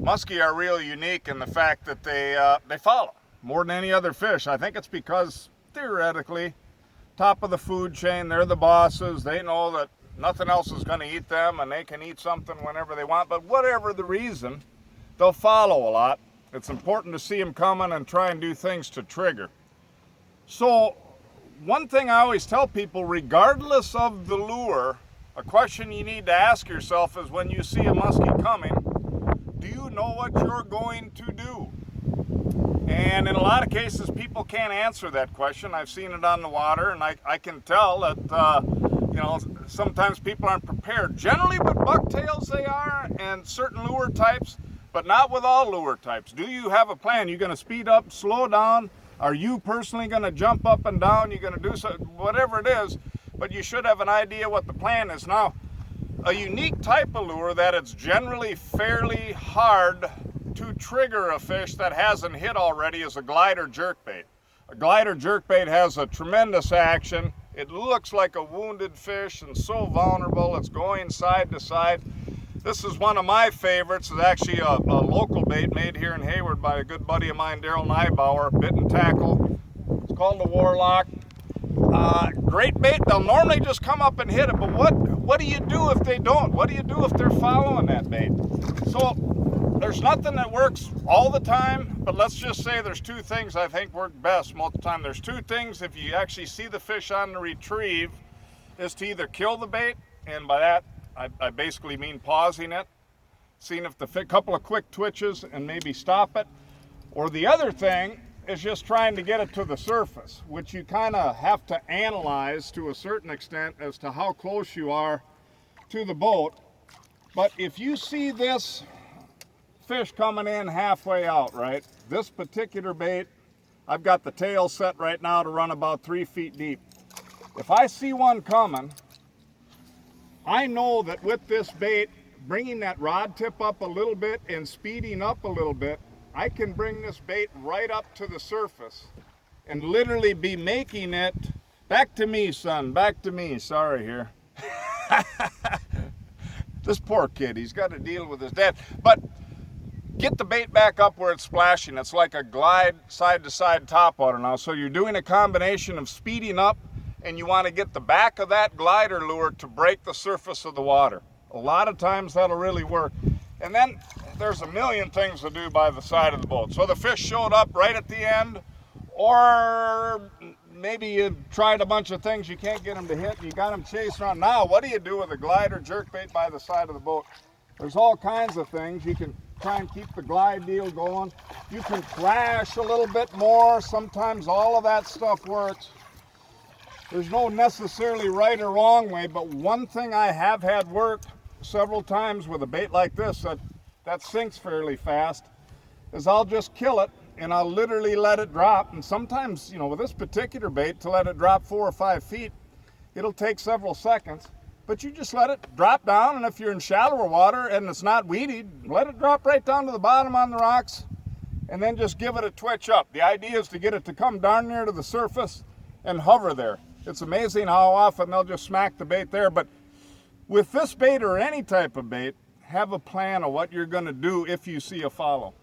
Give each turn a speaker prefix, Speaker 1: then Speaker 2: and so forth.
Speaker 1: Muskie are real unique in the fact that they follow more than any other fish. I think it's because theoretically, top of the food chain, they're the bosses. They know that nothing else is going to eat them and they can eat something whenever they want. But whatever the reason, they'll follow a lot. It's important to see them coming and try and do things to trigger. So one thing I always tell people, regardless of the lure, a question you need to ask yourself is when you see a muskie coming, do you know what you're going to do? And in a lot of cases, people can't answer that question. I've seen it on the water, and I can tell that, sometimes people aren't prepared. Generally with bucktails they are, and certain lure types, but not with all lure types. Do you have a plan? You're going to speed up, slow down? Are you personally going to jump up and down? You're going to do something, whatever it is, but you should have an idea what the plan is. Now, a unique type of lure that it's generally fairly hard to trigger a fish that hasn't hit already is a glider jerkbait. A glider jerkbait has a tremendous action. It looks like a wounded fish and so vulnerable. It's going side to side. This is one of my favorites. It's actually a local bait made here in Hayward by a good buddy of mine, Daryl Nybauer, bit and tackle. It's called the Warlock. Great bait. They'll normally just come up and hit it, but what do you do if they don't? What do you do if they're following that bait? So there's nothing that works all the time, but let's just say there's two things I think work best most of the time. There's two things if you actually see the fish on the retrieve, is to either kill the bait, and by that I basically mean pausing it, seeing if the couple of quick twitches and maybe stop it, or the other thing is just trying to get it to the surface, which you kind of have to analyze to a certain extent as to how close you are to the boat. But if you see this fish coming in halfway out, right, this particular bait, I've got the tail set right now to run about 3 feet deep. If I see one coming, I know that with this bait, bringing that rod tip up a little bit and speeding up a little bit, I can bring this bait right up to the surface and literally be making it, back to me, son, back to me, sorry here. This poor kid, he's got to deal with his dad. But get the bait back up where it's splashing. It's like a glide side to side topwater now. So you're doing a combination of speeding up, and you want to get the back of that glider lure to break the surface of the water. A lot of times that'll really work. And then there's a million things to do by the side of the boat. So the fish showed up right at the end, or maybe you tried a bunch of things, you can't get them to hit, you got them chasing around. Now, what do you do with a glider jerkbait by the side of the boat? There's all kinds of things. You can try and keep the glide deal going. You can flash a little bit more. Sometimes all of that stuff works. There's no necessarily right or wrong way, but one thing I have had work several times with a bait like this that sinks fairly fast is I'll just kill it and I'll literally let it drop. And sometimes, with this particular bait, to let it drop 4 or 5 feet, it'll take several seconds, but you just let it drop down. And if you're in shallower water and it's not weedy, let it drop right down to the bottom on the rocks and then just give it a twitch up. The idea is to get it to come darn near to the surface and hover there. It's amazing how often they'll just smack the bait there. But with this bait or any type of bait, have a plan of what you're going to do if you see a follow.